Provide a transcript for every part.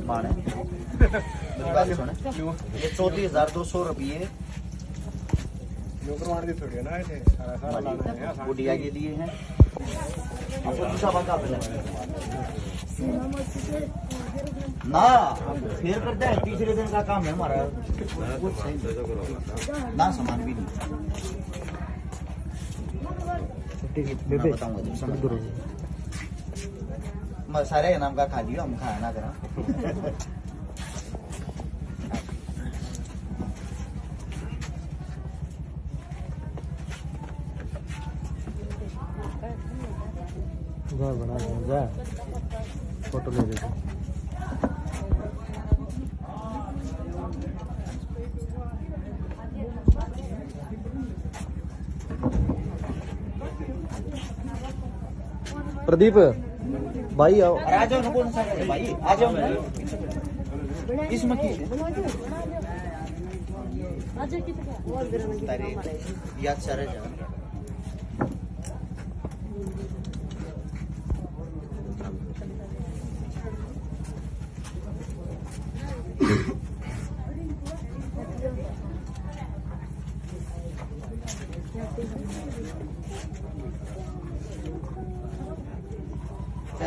माने मेरी बात सुन, ये 34,200 रुपये थोड़ी है ना, गुड़िया के लिए हैं। आपको दूसरा बात ना फिर करते हैं, तीसरे दिन का काम है हमारा, कुछ सही ना सामान भी नहीं बताऊंगा जब समझ मैं सारे नाम का खा लियो, हम खाया ना करा। बना जा फोटो ले लेते। प्रदीप भाई आओ, आ जाओ ना, कौन सा है भाई, आ जाओ ना। इसमें की याद सारे जाओ।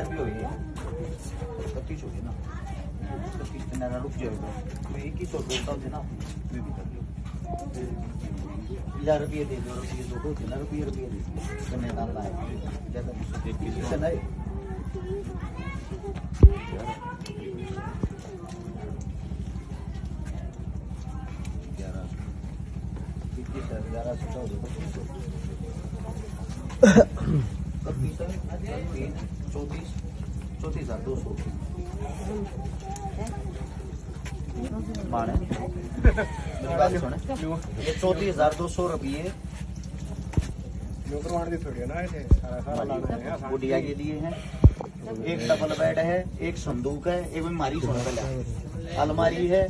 भी हो 25 हो गई ना, 25 नारा रुक जाएगा तो 21 और बोलता हूँ ना, मैं भी कर 1000 रुपये दे दो, रुपये दो दो 3 रुपये दे कन्यादान लाए ज्यादा नहीं। माने मेरी बात सुन, ये 34,200 रुपये थोड़ी है ना, गुड़िया के लिए हैं। एक डबल बेड है, एक संदूक है, एक हमारी सोनल है, अलमारी है,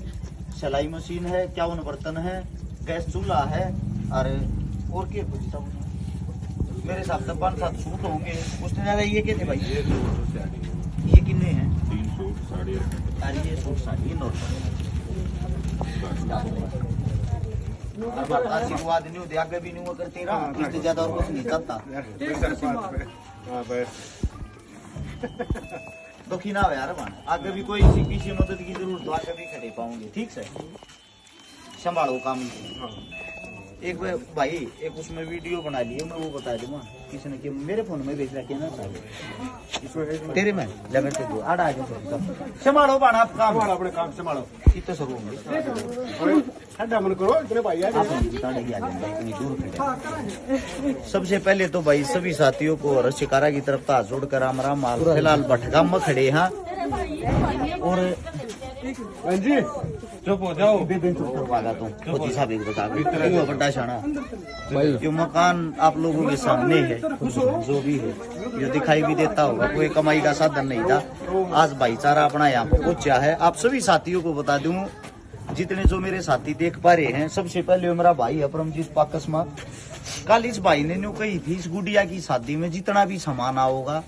सिलाई मशीन है, 51 बर्तन है, गैस चूल्हा है, और क्या कुछ मेरे हिसाब से 5-7 सूट होंगे। उसने ज्यादा ये क्या थे भाई, ये कितने हैं? 3 सूट साड़ी, अरे ये सूट साड़ी नॉर्मल आशीर्वाद नहीं होते, आगे भी नहीं हुआ करते रहा, इससे ज्यादा और कुछ नहीं करता। दुखी ना हो यार मान, आगे भी कोई पीछे मदद की जरूरत तो आगे भी खड़े पाओगे, ठीक से संभालो काम। एक भाई एक उसमें वीडियो बना लिए, मैं वो बता दूंगा किसी ने कि मेरे फोन में भेज रखे ना सारे तेरे में जगह से दो आड़ा आगे संभालो बाना, आप काम अपने काम संभालो, इतने सब होंगे ठंडा मन करो, इतने भाई आप इतनी दूर खड़े। सबसे पहले तो भाई सभी साथियों को और शिकारा की तरफ हाथ जोड़कर राम राम। फिलहाल भटका में खड़े हैं और जी चुप हो जाओ, बड़ा शाना जो मकान आप लोगों के सामने है, जो भी है जो दिखाई भी देता होगा, कोई कमाई का साधन नहीं था। आज भाईचारा अपना यहाँ पे पहुंचा है। आप सभी साथियों को बता दूं, जितने जो मेरे साथी देख पा रहे हैं, सबसे पहले मेरा भाई अपरमजीत पाकस्मा, कल इस भाई ने कही थी इस गुड़िया की शादी में जितना भी सामान आओगा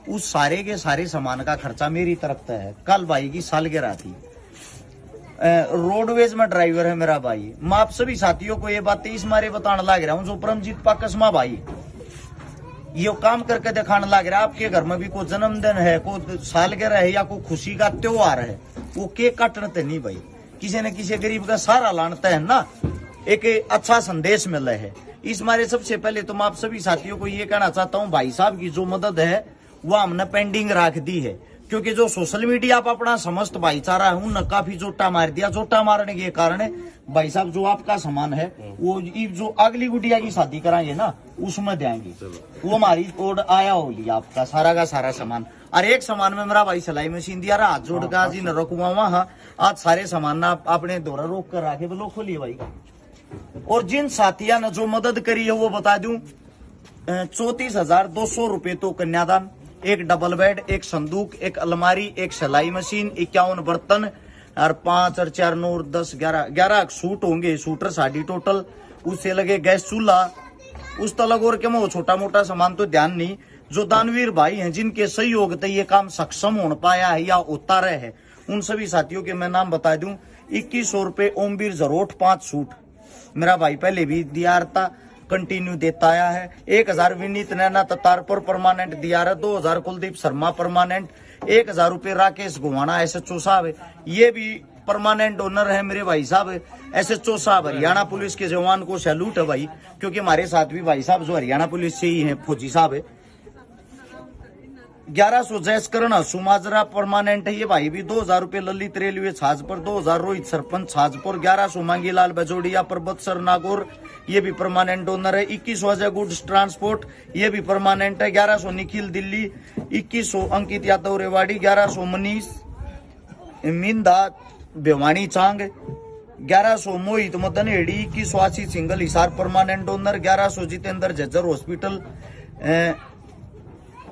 उस सारे के सारे सामान का खर्चा मेरी तरफ से है। कल भाई की सालगिरह थी, रोडवेज में ड्राइवर है मेरा भाई। मैं आप सभी साथियों को ये बातें इस मारे बताने लग रहा हूँ, जो परमजीत पाकस्मा भाई ये काम करके दिखाने लग रहा है। आपके घर में भी कोई जन्मदिन है, कोई सालगिरह है या कोई खुशी का त्योहार है, वो केक काटते नहीं भाई, किसी न किसी गरीब का सहारा लानता है ना, एक अच्छा संदेश मिला है। इस मारे सबसे पहले तो मैं आप सभी साथियों को ये कहना चाहता हूँ, भाई साहब की जो मदद है वो हमने पेंडिंग रख दी है, क्योंकि जो सोशल मीडिया पर अपना समस्त भाईचारा है उनने काफी जोटा मार दिया। जोटा मारने के कारण भाई साहब जो आपका सामान है वो जो अगली गुड़िया की शादी कराएंगे ना उसमें देंगे, वो हमारी ओर आया हो लिया आपका सारा का सारा सामान। और एक सामान में मेरा भाई सिलाई मशीन दिया रहा, हाथ जोड़ कर आज ही न रखुआ वहां, आज सारे सामान ना अपने द्वारा रोक कर रखे बोलो खोलिए भाई। और जिन साथिया ने जो मदद करी है वो बता दूं, 34,200 रुपए तो कन्यादान, एक डबल बेड, एक संदूक, एक अलमारी, एक सिलाई मशीन, 51 बर्तन और 5 और 4 9 10 11 सूट होंगे, सूटर साड़ी टोटल, उससे लगे गैस चूल्हा, उस तलग और क्या वो छोटा मोटा सामान तो ध्यान नहीं। जो दानवीर भाई हैं जिनके सहयोग से ये काम सक्षम हो पाया है या होता रहे है, उन सभी साथियों के मैं नाम बता दूं। 2100 रुपए ओमवीर जरोट 5 सूट मेरा भाई पहले भी दिया था, कंटिन्यू देता आया है। 1000 विनीत नैना ततारपुर परमानेंट दिया रहा, 2000 कुलदीप शर्मा परमानेंट, 1000 रुपए राकेश गुवाना SHO साहब, ये भी परमानेंट ओनर है मेरे भाई साहब। SHO साहब हरियाणा पुलिस के जवान को सैल्यूट है भाई, क्योंकि हमारे साथ भी भाई साहब जो हरियाणा पुलिस से ही है, फौजी साहब है। 1100 जयस्करण सुमाजरा परमानेंट है ये भाई भी। 2000 रुपए ललित रेलवे छाजपुर, 2000 रोहित सरपंच छाजपुर, 1100 मांगीलाल बजोड़िया परबतसर नागौर, ये भी परमानेंट ओनर है। 2100 अजय गुड्स ट्रांसपोर्ट, ये भी परमानेंट है। 1100 निखिल दिल्ली, 2100 अंकित यादव रेवाड़ी, 1100 मनीष मिंदा भिवानी चांग, 1100 मोहित Madan Heri, 2100 Ashish Singal Hisar permanent owner, 1100 Jitender Jhajjar hospital,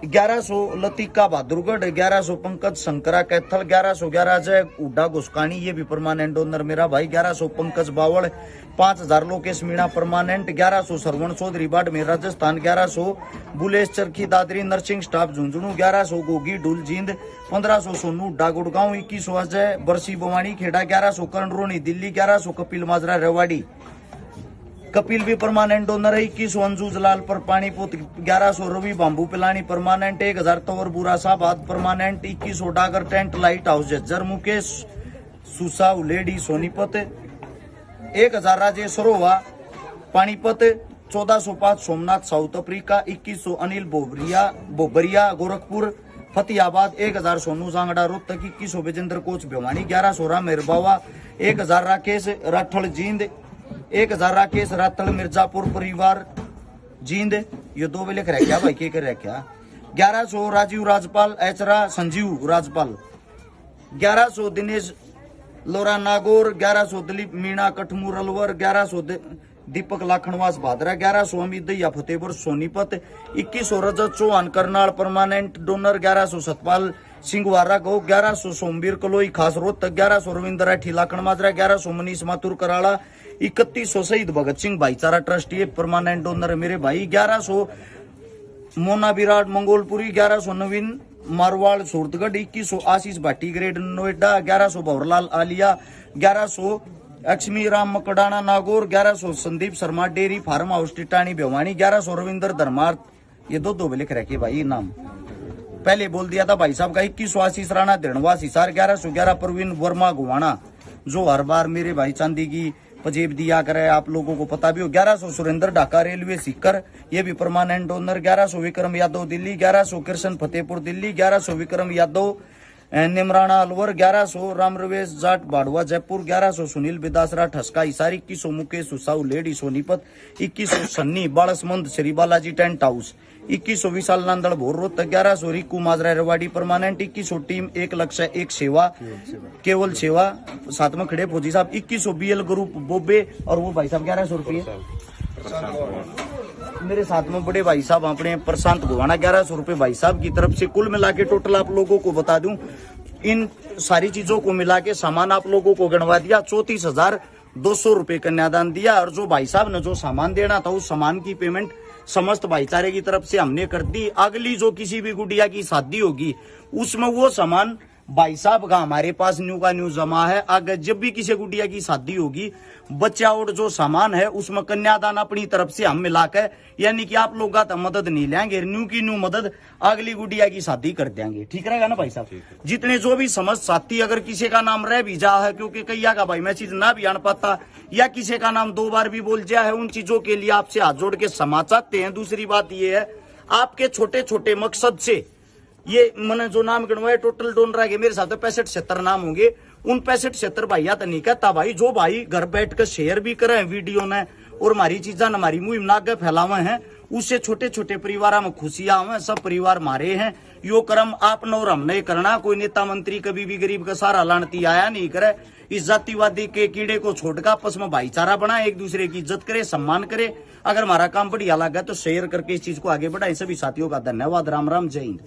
1100 Latika Bahadurgarh, 1100 Pankaj Shankara Kaithal, 1111 Ajay Udda Ghuskani, ये भी परमानेंट ओनर मेरा भाई। 1100 Pankaj Bawad, 5000 Lokesh Meena permanent, 1100 Sarwan Chaudhary Barmer Rajasthan, 1100 Bulesh Charkhi Dadri nursing staff Jhunjhunu, 1100 Gogi Dhull Jind, 1500 Sonu Udda Gurgaon, 2100 Ajay Barsi Bawani Kheda, 1100 कर्ण रोनी दिल्ली, 1100 कपिल माजरा रेवाड़ी, कपिल भी परमानेंट ओनर है। 2100 अंजू जलाल पर पानीपुत, 1100 रवि बाम्बू पिलानी परमानेंट, 1000 तवर बुरा साहब permanent, 2100 Dagar tent light house Jhajjar Mukesh Susa Uledi Sonipat, 1000 Rajesh Sarova Panipat, 1405 Somnath South Africa, 2100 Anil Bobaria Gorakhpur Fatehabad, 1000 Sonu Jangra Rohtak, 2100 Vijender coach Bhiwani, 1100 Ram Meharbawa, 1000 Rakesh Rathore Jind, 1000 Rakesh Ratal Mirzapur परिवार जींद, ये 2 लिख रहा क्या भाई के कर रहा क्या। 1100 राजीव राजपाल एचरा संजीव राजपाल, 1100 दिनेश लोरा नागौर, 1100 दिलीप मीणा कठमूर अलवर, 1100 दीपक लाखनवास भादरा, 1100 अमित दैया फतेहपुर सोनीपत, 2100 रजत चौहान करनाल परमानेंट डोनर, 1100 सतपाल सिंहवारा गो, 1100 सोमवीर कलोई खास रोहतक, 1100 रविंद्र राठी लाखन माजरा, 1100 मनीष माथुर कराड़ा, 3100 शहीद भगत सिंह भाईचारा ट्रस्ट ये परमानेंट डोनर मेरे भाई, 1100 Mona Virat Mangolpuri, 1100 Naveen Marwar Suratgarh, 2100 Ashish Bhati greater Noida, 1100 Bhanwarlal Aliya, 1100 Lakshmi Ram Makrana Nagaur, 1100 Sandeep Sharma dairy farm house Titani Bhiwani, 1100 Ravindra Dharmarth, ये 2 लिख रखे भाई नाम पहले बोल दिया था भाई साहब का। 2100 आशीष राणा धरणवास हिसार, 1111 प्रवीण वर्मा गुवाना, जो हर बार मेरे भाई चांदी की पजेब दिया करे, आप लोगों को पता भी हो। 1100 सुरेंद्र ढाका रेलवे सीकर, ये भी permanent owner, 1100 Vikram Yadav Delhi, 1100 Krishan Fatehpur Delhi, 1100 Vikram Yadav Neemrana Alwar, 1100 Ram Ravesh Jat Badwa Jaipur, 1100 Sunil Bidasara Thaska Hisar, 2100 Mukesh Susau Ledi Sonipat, 2100 Sunny Balsamand Shri Balaji tent house, 2100 Vishal Nandal Bhor Rohtak, 1100 Rinku Majra Rewari permanent, 2100 team 1 Lakshya 1 सेवा केवल सेवा साथ में खड़े फौजी साहब, 2100 BL ग्रुप बोबे, और वो भाई साहब 1100 रुपये मेरे साथ में बड़े भाई साहब अपने प्रशांत गुवाना, 1100 रुपये भाई साहब की तरफ से। कुल मिला के टोटल आप लोगों को बता दूं, इन सारी चीजों को मिला के सामान आप लोगों को गणवा दिया, 34,200 रुपये कन्यादान दिया। और जो भाई साहब ने जो सामान देना था उस सामान की पेमेंट समस्त भाईचारे की तरफ से हमने कर दी। अगली जो किसी भी गुड़िया की शादी होगी उसमें वो सामान भाई साहब का हमारे पास न्यू का न्यू जमा है। अगर जब भी किसी गुड़िया की शादी होगी बच्चा और जो सामान है उसमें कन्यादान अपनी तरफ से हम मिलाकर, यानी कि आप लोग का मदद नहीं लेंगे, न्यू की न्यू मदद अगली गुड़िया की शादी कर देंगे। ठीक रहेगा ना भाई साहब। जितने जो भी समझ साथी अगर किसी का नाम रह भी जा है, क्योंकि कैया का भाई मैसेज ना भी आन पाता या किसी का नाम 2 बार भी बोल जाया है, उन चीजों के लिए आपसे हाथ जोड़ के क्षमा चाहते हैं। दूसरी बात ये है, आपके छोटे छोटे मकसद से ये मैंने जो नाम गिनवाए टोटल डोनर के मेरे साथ 65-70 नाम होंगे। उन 65-70 भैया तो नहीं कहता भाई, जो भाई घर बैठ कर शेयर भी करे वीडियो ने और हमारी चीजा हमारी मुहिम नागे फैलावे हैं, उससे छोटे छोटे परिवार में खुशियां आवे। सब परिवार मारे हैं, यो कर्म आप और हम नहीं करना। कोई नेता मंत्री कभी भी गरीब का सारा लानती आया नहीं करे। इस जातिवादी के कीड़े को छोड़कर आपस में भाईचारा बनाए, एक दूसरे की इज्जत करे, सम्मान करे। अगर हमारा काम बढ़िया लगा तो शेयर करके इस चीज को आगे बढ़ाए। सभी साथियों का धन्यवाद। राम राम, जय हिंद।